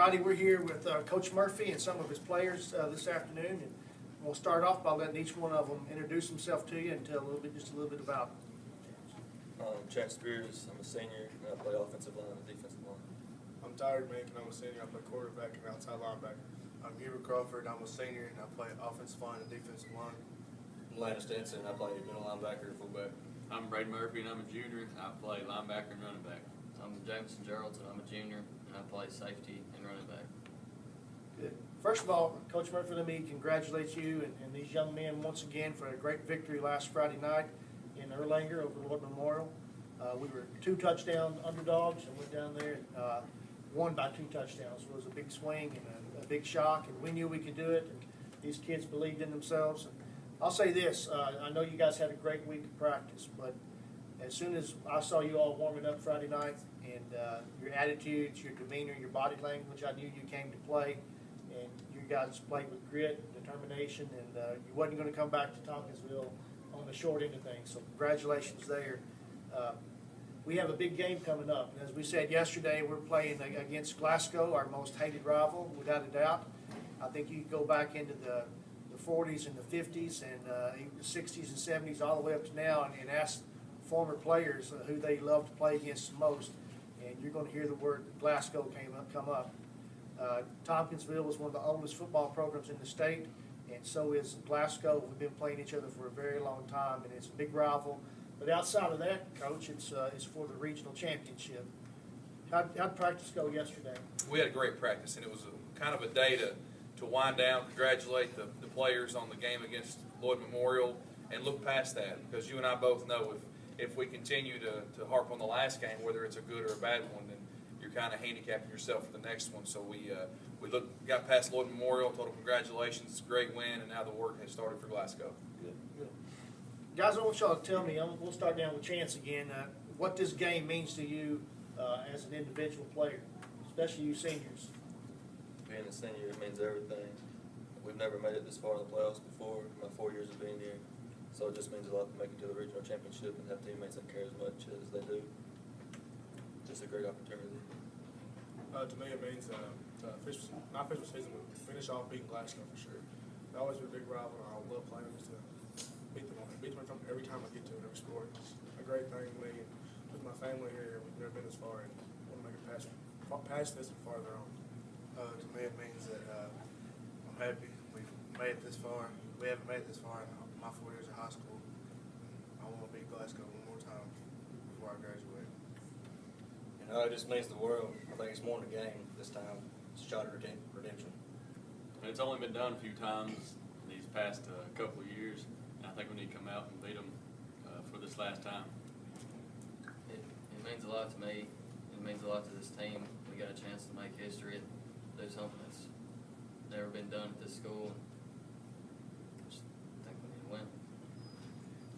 Friday, we're here with Coach Murphy and some of his players this afternoon, and we'll start off by letting each one of them introduce himself to you and tell just a little bit about them. Chance Spears, I'm a senior, and I play offensive line and defensive line. I'm Tyreek Macon, I'm a senior, I play quarterback and outside linebacker. I'm Hubert Crawford, I'm a senior, and I play offensive line and defensive line. I'm Landon Stinson, I play middle linebacker and fullback. I'm Braden Murphy, and I'm a junior. I play linebacker and running back. I'm Jameson Geraldson, I'm a junior, and I play safety and running back. Good. First of all, Coach Murphy, let me congratulate you and these young men once again for a great victory last Friday night in Erlanger over Lord Memorial. We were 2 touchdown underdogs and went down there and won by 2 touchdowns. It was a big swing and a big shock, and we knew we could do it. And these kids believed in themselves. And I'll say this, I know you guys had a great week of practice, but as soon as I saw you all warming up Friday night and your attitudes, your demeanor, your body language, I knew you came to play, and you guys played with grit, determination, and you wasn't going to come back to Tompkinsville on the short end of things. So congratulations there. We have a big game coming up. And as we said yesterday, we're playing against Glasgow, our most hated rival, without a doubt. I think you could go back into the 40s and the 50s and even the 60s and 70s all the way up to now and ask former players who they love to play against the most, and you're going to hear the word Glasgow come up. Tompkinsville is one of the oldest football programs in the state, and so is Glasgow. We've been playing each other for a very long time, and it's a big rival. But outside of that, Coach, it's for the regional championship. How'd practice go yesterday? We had a great practice, and it was kind of a day to wind down, congratulate the players on the game against Lloyd Memorial, and look past that, because you and I both know if we continue to harp on the last game, whether it's a good or a bad one, then you're kind of handicapping yourself for the next one. So we got past Lloyd Memorial, told them congratulations, it's a great win, and now the work has started for Glasgow. Good. Guys, I want y'all to tell me, we'll start down with Chance again, what this game means to you as an individual player, especially you seniors. Being a senior, it means everything. We've never made it this far in the playoffs before in my 4 years of being here. So it just means a lot to make it to the regional championship and have teammates that care as much as they do. Just a great opportunity. To me, it means my official season would finish off beating Glasgow for sure. They've always been a big rival, and I love playing them to beat them every time I get to it, every sport. It's a great thing to me. And with my family here, we've never been this far, and I want to make it past this and farther on. To me, it means that I'm happy we've made it this far. We haven't made it this far in my 4 years of high school. I want to beat Glasgow one more time before I graduate. It just means the world. I think it's more than a game this time. It's a shot at redemption. And it's only been done a few times these past couple of years, and I think we need to come out and beat them for this last time. It means a lot to me. It means a lot to this team. We got a chance to make history and do something that's never been done at this school. I just think we need to win.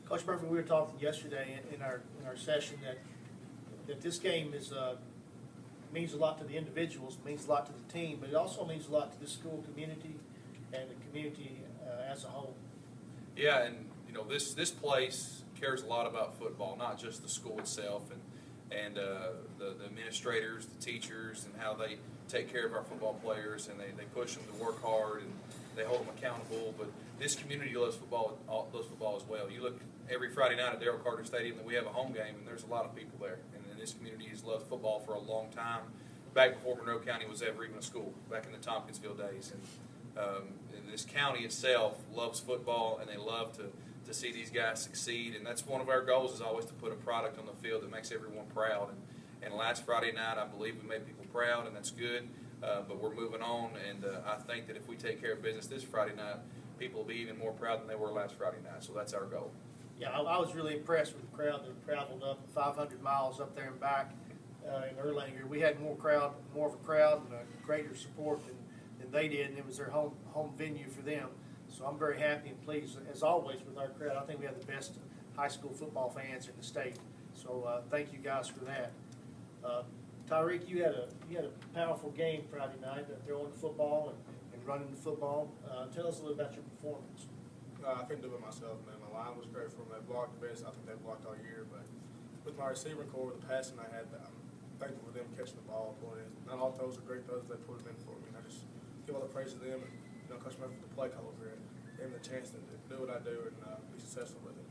Coach Murphy, we were talking yesterday in our session that this game means a lot to the individuals, means a lot to the team, but it also means a lot to the school community and the community as a whole. Yeah, and this place cares a lot about football, not just the school itself and the administrators, the teachers, and how they take care of our football players, and they push them to work hard and they hold them accountable. But this community loves football as well. You look every Friday night at Darrell Carter Stadium, and we have a home game, and there's a lot of people there. And this community has loved football for a long time, back before Monroe County was ever even a school, back in the Tompkinsville days. And this county itself loves football, and they love to see these guys succeed. And that's one of our goals, is always to put a product on the field that makes everyone proud. And last Friday night, I believe we made people proud, and that's good. But we're moving on, and I think that if we take care of business this Friday night, people will be even more proud than they were last Friday night. So that's our goal. Yeah, I was really impressed with the crowd that traveled up 500 miles up there and back in Erlanger. We had more of a crowd and a greater support than they did, and it was their home venue for them. So I'm very happy and pleased, as always, with our crowd. I think we have the best high school football fans in the state. So thank you guys for that. Tyreek, you had a powerful game Friday night, throwing the football and running the football. Tell us a little about your performance. I couldn't do it myself, man. My line was great for them. They blocked the best I think they blocked all year. But with my receiving core, the passing I had, thankful for them catching the ball, pulling in. Not all throws are great throws, they put them in for me. And I just give all the praise to them and, Coach Murphy for the play call over here. Gave me the chance to do what I do and be successful with it.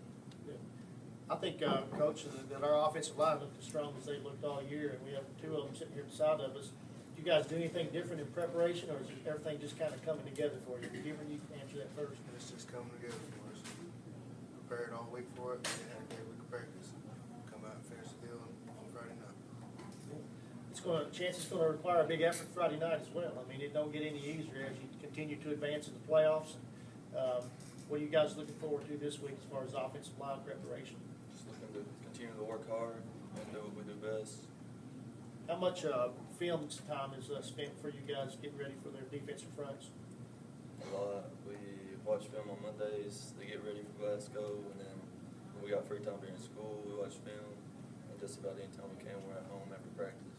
I think, Coach, that our offensive line looked as strong as they looked all year, and we have two of them sitting here beside of us. Do you guys do anything different in preparation, or is everything just kind of coming together for you? Given you answer that first. It's just coming together for us. Prepared all week for it, and had a great week of practice. Come out and finish the deal on Friday night. It's gonna require a big effort Friday night as well. I mean, it don't get any easier as you continue to advance in the playoffs. What are you guys looking forward to this week as far as offensive line preparation? Just looking to continue to work hard and do what we do best. How much film time is spent for you guys getting ready for their defensive fronts? A lot. We watch film on Mondays to get ready for Glasgow, and then when we got free time during school, we watch film, and just about any time we can, we're at home after practice.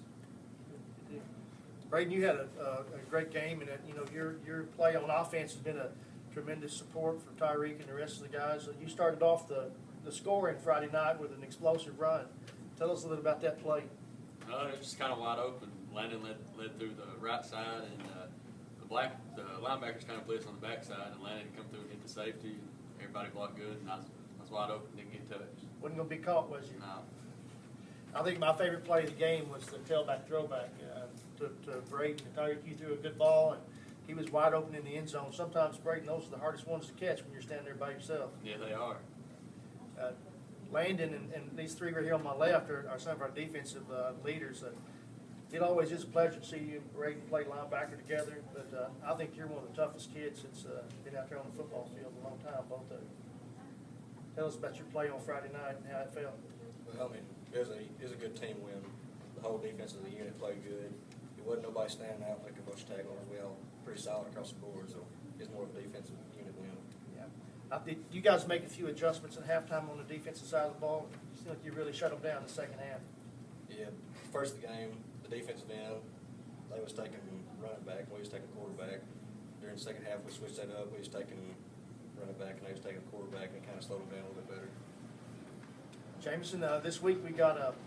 Braden, you had a great game, and your play on offense has been a tremendous support for Tyreek and the rest of the guys. You started off the scoring Friday night with an explosive run. Tell us a little about that play. It was just kind of wide open. Landon led through the right side, and the linebackers kind of played us on the back side, and Landon come through and hit the safety. Everybody blocked good, and I was wide open, didn't get touched. Wasn't going to be caught, was you? No. I think my favorite play of the game was the tailback throwback to Braden. Tyreek, you threw a good ball, and he was wide open in the end zone. Sometimes, Braden, those are the hardest ones to catch when you're standing there by yourself. Yeah, they are. Landon and these three right here on my left are some of our defensive leaders. It always is a pleasure to see you and Braden play linebacker together, but I think you're one of the toughest kids that's been out there on the football field a long time, both of you. Tell us about your play on Friday night and how it felt. Well, I mean, it was a good team win. The whole defense of the unit played good. It wasn't nobody standing out like a bunch of tag-ons. We all pretty solid across the board, so it's more of a defensive unit win. Did you guys make a few adjustments at halftime on the defensive side of the ball? You seem like you really shut them down in the second half. Yeah, first of the game, the defensive end, they was taking running back, and we was taking quarterback. During the second half, we switched that up. We was taking running back, and they was taking quarterback, and kind of slowed them down a little bit better. Jameson, this week we got a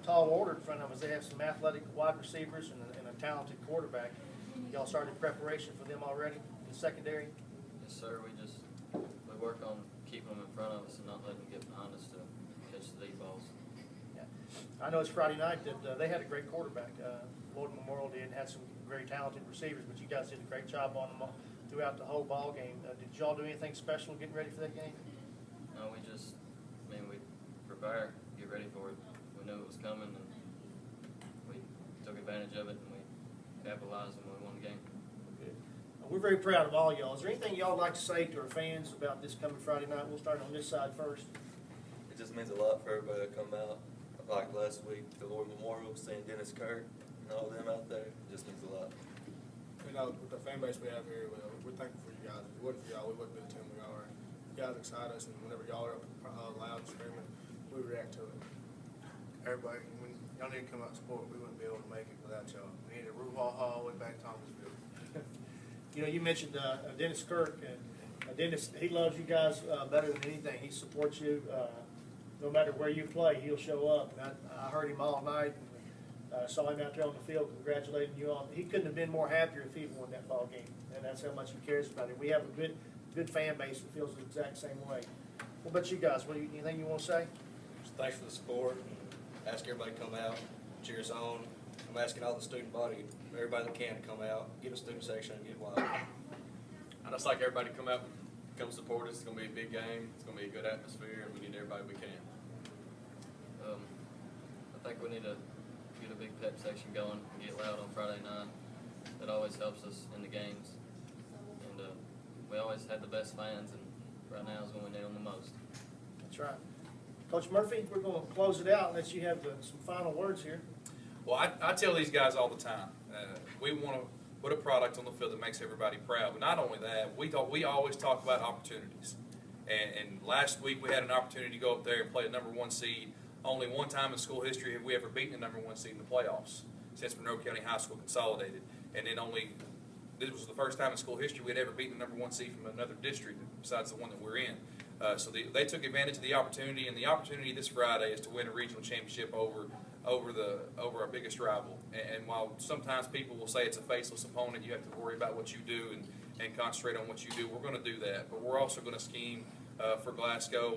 tall order in front of us. They have some athletic wide receivers and a talented quarterback. Y'all started preparation for them already in the secondary? Yes, sir. We work on keeping them in front of us and not letting them get behind us to catch the deep balls. Yeah. I know it's Friday night that they had a great quarterback. Lord Memorial did and had some very talented receivers, but you guys did a great job on them throughout the whole ball game. Did y'all do anything special getting ready for that game? No, we prepare, get ready for it. We knew it was coming, and we took advantage of it, and we capitalized, and we won the game. We're very proud of all y'all. Is there anything y'all would like to say to our fans about this coming Friday night? We'll start on this side first. It just means a lot for everybody to come out. Like last week, the Lord Memorial, seeing Dennis Kirk and all of them out there, it just means a lot. With the fan base we have here, we're thankful for you guys. If it wasn't for y'all, we wouldn't be the team we are. You guys excite us, and whenever y'all are up loud and screaming, we react to it. Everybody, when y'all need to come out and support, we wouldn't be able to make it without y'all. We need a Rue Hall all the way back to Thomasville. You mentioned Dennis Kirk. Dennis, he loves you guys better than anything. He supports you. No matter where you play, he'll show up. And I heard him all night. And, saw him out there on the field congratulating you on. He couldn't have been more happier if he won that ball game. And that's how much he cares about it. We have a good fan base that feels the exact same way. What about you guys? Anything you want to say? Just thanks for the support. Ask everybody to come out, cheer us on. I'm asking all the student body, everybody that can, to come out, get a student section, and get wild. I'd just like everybody to come out, come support us. It's going to be a big game. It's going to be a good atmosphere, and we need everybody we can. I think we need to get a big pep section going and get loud on Friday night. That always helps us in the games. And we always had the best fans, and right now is when we need them the most. That's right. Coach Murphy, we're going to close it out unless you have some final words here. Well, I tell these guys all the time, we want to put a product on the field that makes everybody proud. But not only that, we always talk about opportunities. And last week we had an opportunity to go up there and play a #1 seed. Only one time in school history have we ever beaten a #1 seed in the playoffs since Monroe County High School consolidated. And then this was the first time in school history we had ever beaten a #1 seed from another district besides the one that we're in. So they took advantage of the opportunity, and the opportunity this Friday is to win a regional championship over over our biggest rival. And while sometimes people will say it's a faceless opponent, you have to worry about what you do and concentrate on what you do. We're going to do that, but we're also going to scheme for Glasgow,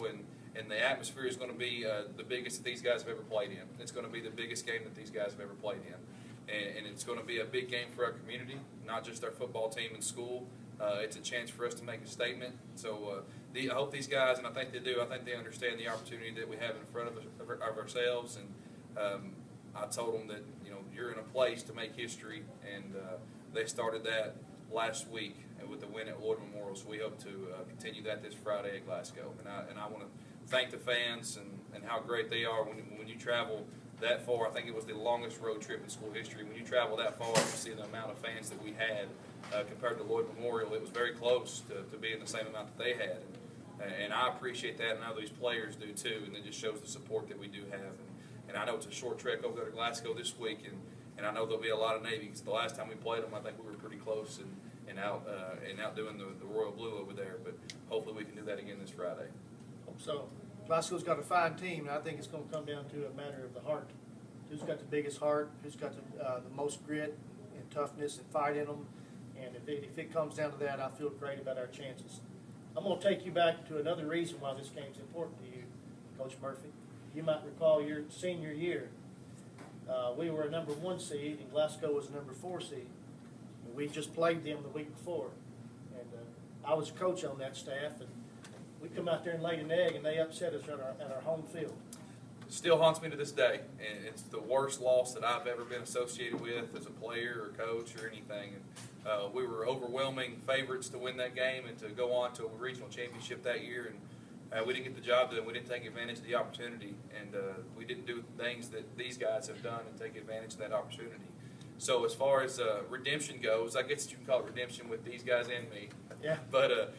and the atmosphere is going to be the biggest that these guys have ever played in. It's going to be the biggest game that these guys have ever played in, and it's going to be a big game for our community, not just our football team and school. It's a chance for us to make a statement. So I hope these guys, and I think they do, I think they understand the opportunity that we have in front of ourselves. And I told them that, you know, you're in a place to make history, and they started that last week with the win at Lloyd Memorial. So we hope to continue that this Friday at Glasgow. And I want to thank the fans and how great they are when you travel that far. I think it was the longest road trip in school history. When you travel that far, you see the amount of fans that we had compared to Lloyd Memorial. It was very close to being the same amount that they had. And I appreciate that, and I know these players do too, and it just shows the support that we do have. And I know it's a short trek over there to Glasgow this week, and I know there'll be a lot of Navy, because the last time we played them, I think we were pretty close and out doing the Royal Blue over there. But hopefully we can do that again this Friday. Hope so. Glasgow's got a fine team, and I think it's going to come down to a matter of the heart. Who's got the biggest heart? Who's got the most grit and toughness and fight in them? And if it comes down to that, I feel great about our chances. I'm going to take you back to another reason why this game's important to you, Coach Murphy. You might recall your senior year. We were a number 1 seed, and Glasgow was a number 4 seed. And we just played them the week before. And I was a coach on that staff, and we come out there and laid an egg, and they upset us at our home field. Still haunts me to this day, and it's the worst loss that I've ever been associated with as a player or coach or anything. And we were overwhelming favorites to win that game and to go on to a regional championship that year, and we didn't get the job done. We didn't take advantage of the opportunity, and we didn't do things that these guys have done and take advantage of that opportunity. So as far as redemption goes, I guess you can call it redemption with these guys and me. Yeah. But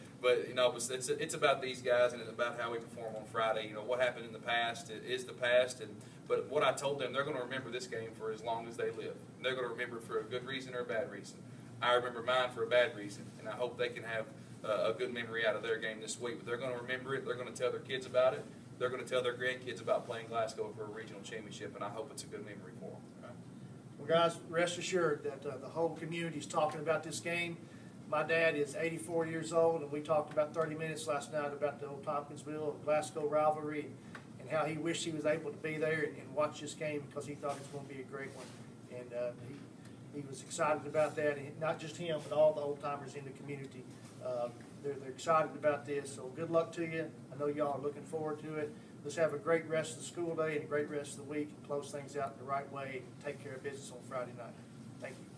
you know, it's about these guys, and it's about how we perform on Friday. You know, what happened in the past is the past, but what I told them, they're going to remember this game for as long as they live. They're going to remember it for a good reason or a bad reason. I remember mine for a bad reason, and I hope they can have a good memory out of their game this week. But they're going to remember it. They're going to tell their kids about it. They're going to tell their grandkids about playing Glasgow for a regional championship, and I hope it's a good memory for them. Well, guys, rest assured that the whole community is talking about this game. My dad is 84 years old, and we talked about 30 minutes last night about the old Tompkinsville and Glasgow rivalry and how he wished he was able to be there and watch this game because he thought it was going to be a great one. And he was excited about that, and not just him, but all the old-timers in the community. They're excited about this, so good luck to you. I know y'all are looking forward to it. Let's have a great rest of the school day and a great rest of the week and close things out in the right way and take care of business on Friday night. Thank you.